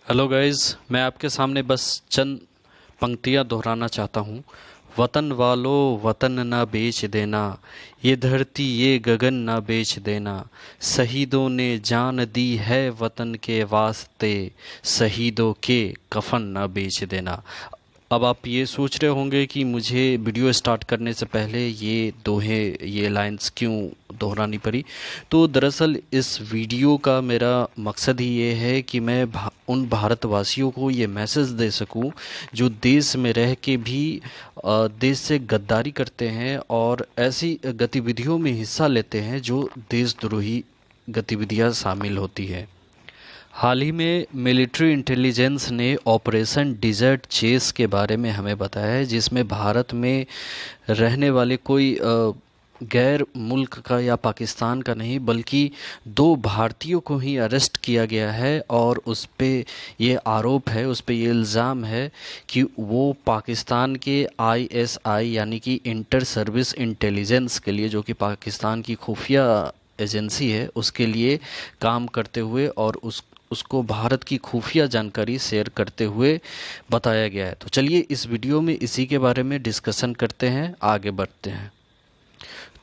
Hello guys, मैं आपके सामने बस चंद पंक्तियां दोहराना चाहता हूँ। वतन वालों वतन ना बेच देना, ये धरती ये गगन ना बेच देना। शहीदों ने जान दी है वतन के वास्ते, शहीदों के कफन ना बेच देना। अब आप ये सोच रहे होंगे कि मुझे वीडियो स्टार्ट करने से पहले ये लाइंस क्यों दोहरानी पड़ी। तो दरअसल इस वीडियो का मेरा मकसद ही ये है कि मैं उन भारतवासियों को ये मैसेज दे सकूं जो देश में रह के भी देश से गद्दारी करते हैं और ऐसी गतिविधियों में हिस्सा लेते हैं जो देशद्रोही गतिविधियां शामिल होती है। हाल ही में मिलिट्री इंटेलिजेंस ने ऑपरेशन डिजर्ट चेस के बारे में हमें बताया है, जिसमें भारत में रहने वाले कोई गैर मुल्क का या पाकिस्तान का नहीं बल्कि दो भारतीयों को ही अरेस्ट किया गया है। और उस पे ये आरोप है, उस पे ये इल्ज़ाम है कि वो पाकिस्तान के आईएसआई यानी कि इंटर सर्विस इंटेलिजेंस के लिए, जो कि पाकिस्तान की खुफिया एजेंसी है, उसके लिए काम करते हुए और उसको भारत की खुफिया जानकारी शेयर करते हुए बताया गया है। तो चलिए इस वीडियो में इसी के बारे में डिस्कशन करते हैं, आगे बढ़ते हैं।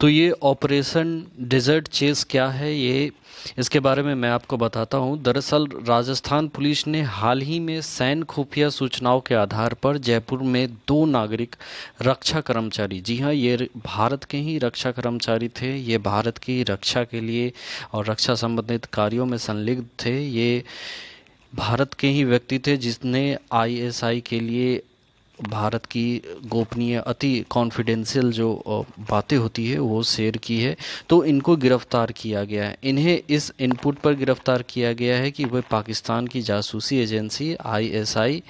तो ये ऑपरेशन डेजर्ट चेस क्या है, ये इसके बारे में मैं आपको बताता हूँ। दरअसल राजस्थान पुलिस ने हाल ही में सैन्य खुफिया सूचनाओं के आधार पर जयपुर में दो नागरिक रक्षा कर्मचारी, जी हाँ, ये भारत के ही रक्षा कर्मचारी थे, ये भारत की रक्षा के लिए और रक्षा संबंधित कार्यों में संलिग्ध थे। ये भारत के ही व्यक्ति थे जिसने आईएसआई के लिए भारत की गोपनीय अति कॉन्फिडेंशियल जो बातें होती है वो शेयर की है। तो इनको गिरफ्तार किया गया है। इन्हें इस इनपुट पर गिरफ्तार किया गया है कि वे पाकिस्तान की जासूसी एजेंसी आईएसआई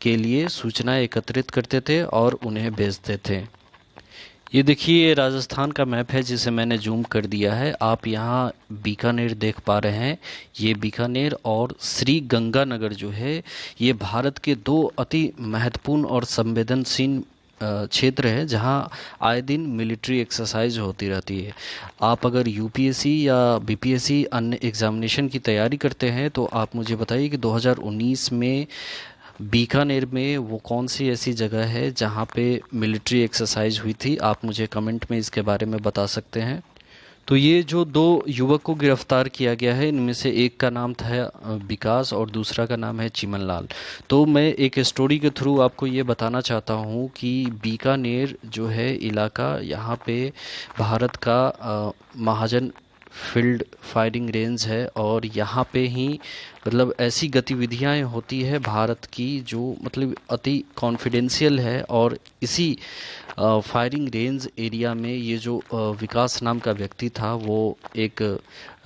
के लिए सूचनाएं एकत्रित करते थे और उन्हें भेजते थे। ये देखिए, ये राजस्थान का मैप है जिसे मैंने जूम कर दिया है। आप यहाँ बीकानेर देख पा रहे हैं। ये बीकानेर और श्री गंगानगर जो है, ये भारत के दो अति महत्वपूर्ण और संवेदनशील क्षेत्र है जहाँ आए दिन मिलिट्री एक्सरसाइज होती रहती है। आप अगर यूपीएससी या बीपीएससी अन्य एग्जामिनेशन की तैयारी करते हैं तो आप मुझे बताइए कि 2019 में बीकानेर में वो कौन सी ऐसी जगह है जहाँ पे मिलिट्री एक्सरसाइज हुई थी। आप मुझे कमेंट में इसके बारे में बता सकते हैं। तो ये जो दो युवक को गिरफ्तार किया गया है, इनमें से एक का नाम था विकास और दूसरा का नाम है चिमन लाल। तो मैं एक स्टोरी के थ्रू आपको ये बताना चाहता हूँ कि बीकानेर जो है इलाका, यहाँ पे भारत का महाजन फील्ड फायरिंग रेंज है और यहाँ पे ही मतलब ऐसी गतिविधियाँ होती है भारत की जो मतलब अति कॉन्फिडेंशियल है। और इसी फायरिंग रेंज एरिया में ये जो विकास नाम का व्यक्ति था वो एक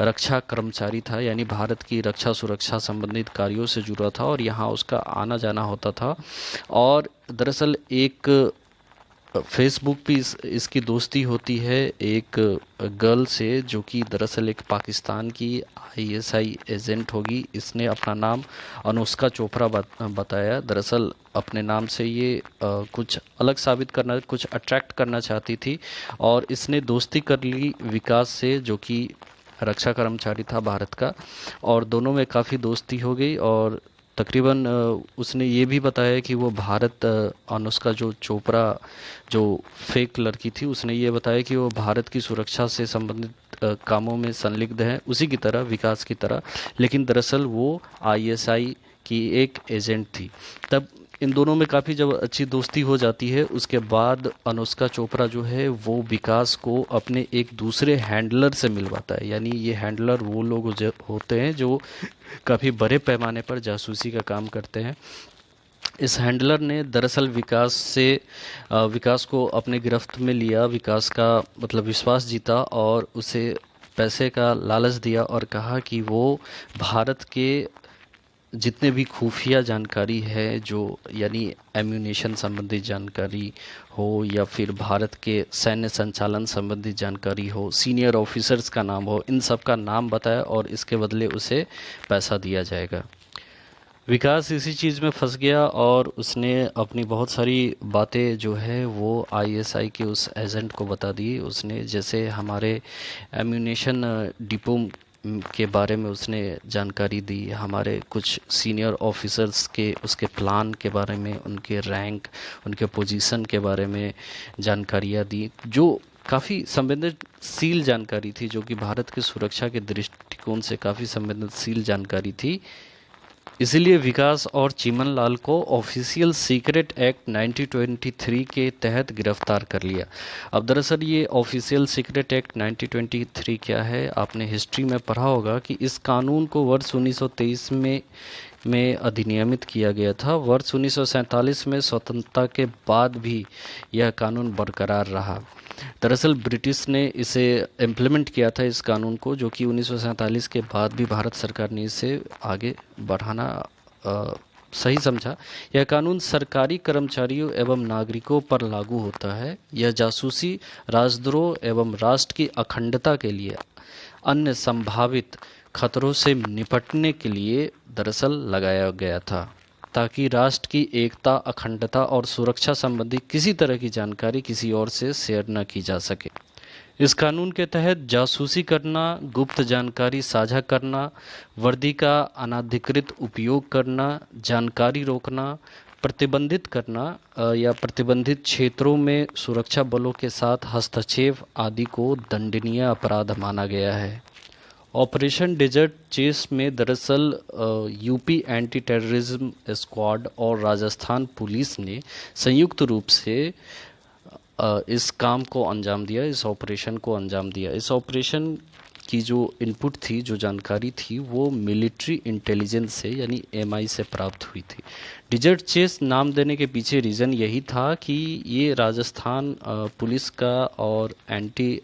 रक्षा कर्मचारी था, यानी भारत की रक्षा सुरक्षा संबंधित कार्यों से जुड़ा था और यहाँ उसका आना जाना होता था। और दरअसल एक फेसबुक पे इसकी दोस्ती होती है एक गर्ल से, जो कि दरअसल एक पाकिस्तान की आईएसआई एजेंट होगी। इसने अपना नाम अनुष्का चोपड़ा बताया। दरअसल अपने नाम से ये कुछ अलग साबित करना, कुछ अट्रैक्ट करना चाहती थी और इसने दोस्ती कर ली विकास से, जो कि रक्षा कर्मचारी था भारत का। और दोनों में काफ़ी दोस्ती हो गई और तकरीबन उसने ये भी बताया कि वो भारत अनुष्का जो चोपड़ा जो फेक लड़की थी, उसने ये बताया कि वो भारत की सुरक्षा से संबंधित कामों में संलिग्ध है, उसी की तरह, विकास की तरह। लेकिन दरअसल वो आईएसआई की एक एजेंट थी। तब इन दोनों में काफ़ी जब अच्छी दोस्ती हो जाती है, उसके बाद अनुष्का चोपड़ा जो है वो विकास को अपने एक दूसरे हैंडलर से मिलवाता है। यानी ये हैंडलर वो लोग होते हैं जो काफ़ी बड़े पैमाने पर जासूसी का काम करते हैं। इस हैंडलर ने दरअसल विकास को अपने गिरफ्त में लिया, विकास का मतलब विश्वास जीता और उसे पैसे का लालच दिया और कहा कि वो भारत के जितने भी खुफिया जानकारी है, जो यानी एम्यूनेशन संबंधी जानकारी हो या फिर भारत के सैन्य संचालन संबंधी जानकारी हो, सीनियर ऑफिसर्स का नाम हो, इन सब का नाम बताया और इसके बदले उसे पैसा दिया जाएगा। विकास इसी चीज़ में फंस गया और उसने अपनी बहुत सारी बातें जो है वो आईएसआई के उस एजेंट को बता दी। उसने जैसे हमारे एम्यूनेशन डिपो के बारे में उसने जानकारी दी, हमारे कुछ सीनियर ऑफिसर्स के उसके प्लान के बारे में, उनके रैंक, उनके पोजीशन के बारे में जानकारियाँ दी, जो काफ़ी संवेदनशील जानकारी थी, जो कि भारत की सुरक्षा के दृष्टिकोण से काफ़ी संवेदनशील जानकारी थी। इसलिए विकास और चिमन लाल को ऑफिशियल सीक्रेट एक्ट 1923 के तहत गिरफ्तार कर लिया। अब दरअसल ये ऑफिशियल सीक्रेट एक्ट 1923 क्या है, आपने हिस्ट्री में पढ़ा होगा कि इस कानून को वर्ष 1923 में अधिनियमित किया गया था। वर्ष 1947 में स्वतंत्रता के बाद भी यह कानून बरकरार रहा। दरअसल ब्रिटिश ने इसे इम्प्लीमेंट किया था, इस कानून को, जो कि 1947 के बाद भी भारत सरकार ने इसे आगे बढ़ाना सही समझा। यह कानून सरकारी कर्मचारियों एवं नागरिकों पर लागू होता है। यह जासूसी, राजद्रोह एवं राष्ट्र की अखंडता के लिए अन्य संभावित खतरों से निपटने के लिए दरअसल लगाया गया था, ताकि राष्ट्र की एकता, अखंडता और सुरक्षा संबंधी किसी तरह की जानकारी किसी और से शेयर न की जा सके। इस कानून के तहत जासूसी करना, गुप्त जानकारी साझा करना, वर्दी का अनाधिकृत उपयोग करना, जानकारी रोकना, प्रतिबंधित करना या प्रतिबंधित क्षेत्रों में सुरक्षा बलों के साथ हस्तक्षेप आदि को दंडनीय अपराध माना गया है। ऑपरेशन डेजर्ट चेस में दरअसल यूपी एंटी टेररिज्म स्क्वाड और राजस्थान पुलिस ने संयुक्त रूप से इस काम को अंजाम दिया, इस ऑपरेशन को अंजाम दिया। इस ऑपरेशन की जो इनपुट थी, जो जानकारी थी, वो मिलिट्री इंटेलिजेंस से यानी एमआई से प्राप्त हुई थी। डिजर्ट चेस नाम देने के पीछे रीज़न यही था कि ये राजस्थान पुलिस का और एंटी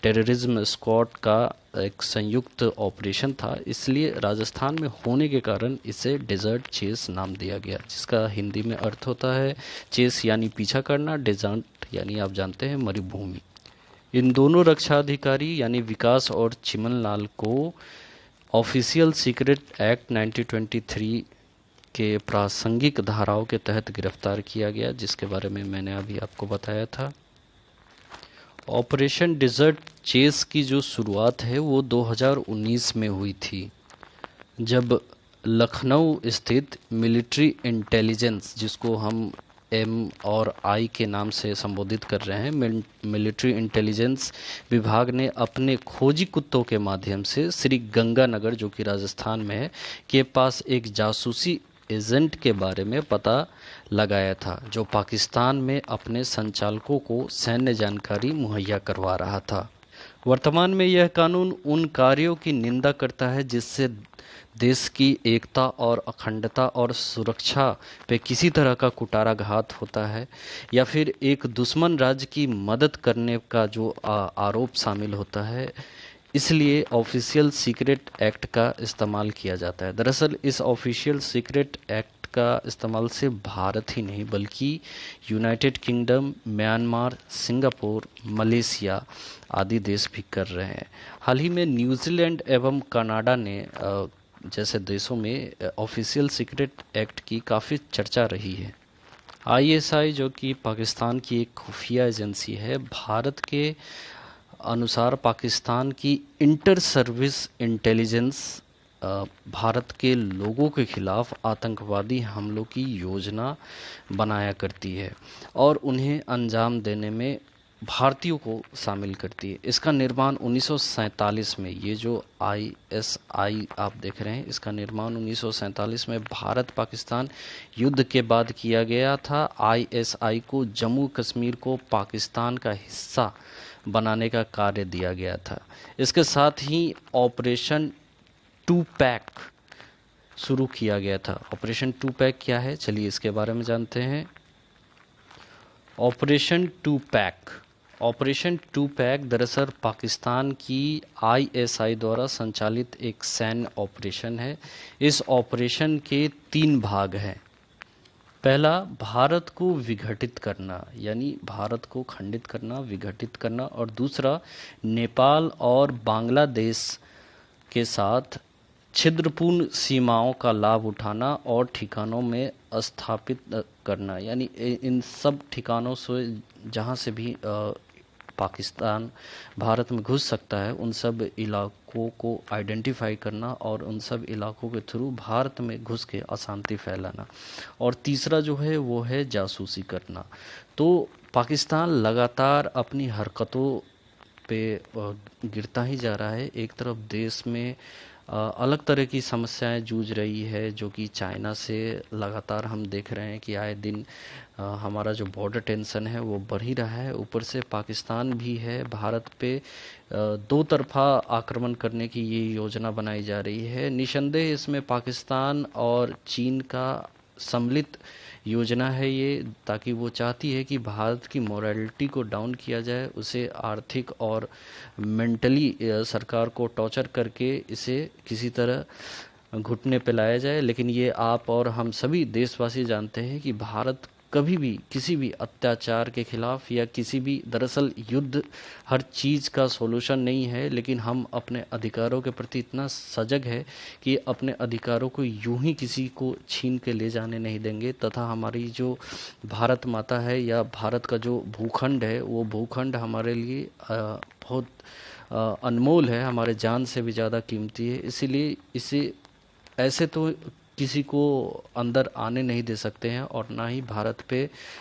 टेररिज्म स्क्वाड का एक संयुक्त ऑपरेशन था, इसलिए राजस्थान में होने के कारण इसे डेजर्ट चेस नाम दिया गया, जिसका हिंदी में अर्थ होता है चेस यानी पीछा करना, डेजर्ट यानी आप जानते हैं मरुभूमि। इन दोनों रक्षा अधिकारी यानी विकास और चिमन लाल को ऑफिशियल सीक्रेट एक्ट 1923 के प्रासंगिक धाराओं के तहत गिरफ्तार किया गया, जिसके बारे में मैंने अभी आपको बताया था। ऑपरेशन डेजर्ट चेस की जो शुरुआत है वो 2019 में हुई थी, जब लखनऊ स्थित मिलिट्री इंटेलिजेंस, जिसको हम एम और आई के नाम से संबोधित कर रहे हैं, मिलिट्री इंटेलिजेंस विभाग ने अपने खोजी कुत्तों के माध्यम से श्री गंगानगर, जो कि राजस्थान में है, के पास एक जासूसी एजेंट के बारे में पता लगाया था, जो पाकिस्तान में अपने संचालकों को सैन्य जानकारी मुहैया करवा रहा था। वर्तमान में यह कानून उन कार्यों की निंदा करता है जिससे देश की एकता और अखंडता और सुरक्षा पे किसी तरह का कुटाराघात होता है, या फिर एक दुश्मन राज्य की मदद करने का जो आरोप शामिल होता है। इसलिए ऑफिशियल सीक्रेट एक्ट का इस्तेमाल किया जाता है। दरअसल इस ऑफिशियल सीक्रेट एक्ट का इस्तेमाल सिर्फ भारत ही नहीं, बल्कि United kingdom, Myanmar, Singapore, Malaysia आदि देश भी कर रहे हैं। हाल ही में न्यूजीलैंड एवं कनाडा ने जैसे देशों में ऑफिशियल सीक्रेट एक्ट की काफ़ी चर्चा रही है। आईएसआई, जो कि पाकिस्तान की एक खुफिया एजेंसी है, भारत के अनुसार पाकिस्तान की इंटर सर्विस इंटेलिजेंस भारत के लोगों के खिलाफ आतंकवादी हमलों की योजना बनाया करती है और उन्हें अंजाम देने में भारतीयों को शामिल करती है। इसका निर्माण 1947 में, ये जो आईएसआई आप देख रहे हैं, इसका निर्माण 1947 में भारत पाकिस्तान युद्ध के बाद किया गया था। आईएसआई को जम्मू कश्मीर को पाकिस्तान का हिस्सा बनाने का कार्य दिया गया था। इसके साथ ही ऑपरेशन टू पैक शुरू किया गया था। ऑपरेशन टू पैक क्या है, चलिए इसके बारे में जानते हैं। ऑपरेशन टू पैक दरअसल पाकिस्तान की आईएसआई द्वारा संचालित एक सैन्य ऑपरेशन है। इस ऑपरेशन के 3 भाग हैं। पहला, भारत को विघटित करना, यानी भारत को खंडित करना, विघटित करना, और दूसरा, नेपाल और बांग्लादेश के साथ छिद्रपूर्ण सीमाओं का लाभ उठाना और ठिकानों में स्थापित करना, यानी इन सब ठिकानों से जहां से भी पाकिस्तान भारत में घुस सकता है, उन सब इलाकों इलाकों को आइडेंटिफाई करना और उन सब इलाकों के थ्रू भारत में घुस के अशांति फैलाना। और तीसरा जो है वो है जासूसी करना। तो पाकिस्तान लगातार अपनी हरकतों पे गिरता ही जा रहा है। एक तरफ देश में अलग तरह की समस्याएं जूझ रही है, जो कि चाइना से लगातार हम देख रहे हैं कि आए दिन हमारा जो बॉर्डर टेंशन है वो बढ़ ही रहा है। ऊपर से पाकिस्तान भी है, भारत पे दो तरफा आक्रमण करने की ये योजना बनाई जा रही है। निसंदेह इसमें पाकिस्तान और चीन का सम्मिलित योजना है ये, ताकि वो चाहती है कि भारत की मोरालिटी को डाउन किया जाए, उसे आर्थिक और मेंटली सरकार को टॉर्चर करके इसे किसी तरह घुटने पे लाया जाए। लेकिन ये आप और हम सभी देशवासी जानते हैं कि भारत कभी भी किसी भी अत्याचार के खिलाफ या किसी भी, दरअसल युद्ध हर चीज़ का सॉल्यूशन नहीं है, लेकिन हम अपने अधिकारों के प्रति इतना सजग है कि अपने अधिकारों को यूं ही किसी को छीन के ले जाने नहीं देंगे। तथा हमारी जो भारत माता है या भारत का जो भूखंड है, वो भूखंड हमारे लिए बहुत अनमोल है, हमारे जान से भी ज़्यादा कीमती है। इसीलिए इसे ऐसे तो किसी को अंदर आने नहीं दे सकते हैं और ना ही भारत पे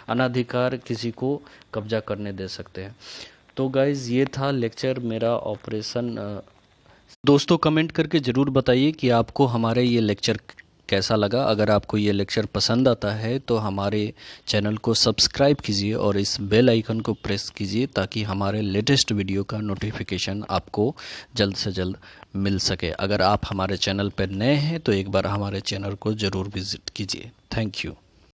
अनाधिकार किसी को कब्जा करने दे सकते हैं। तो गाइज़, ये था लेक्चर मेरा ऑपरेशन। दोस्तों, कमेंट करके ज़रूर बताइए कि आपको हमारे ये लेक्चर कैसा लगा। अगर आपको ये लेक्चर पसंद आता है तो हमारे चैनल को सब्सक्राइब कीजिए और इस बेल आइकन को प्रेस कीजिए, ताकि हमारे लेटेस्ट वीडियो का नोटिफिकेशन आपको जल्द से जल्द मिल सके। अगर आप हमारे चैनल पर नए हैं तो एक बार हमारे चैनल को ज़रूर विज़िट कीजिए। Thank you.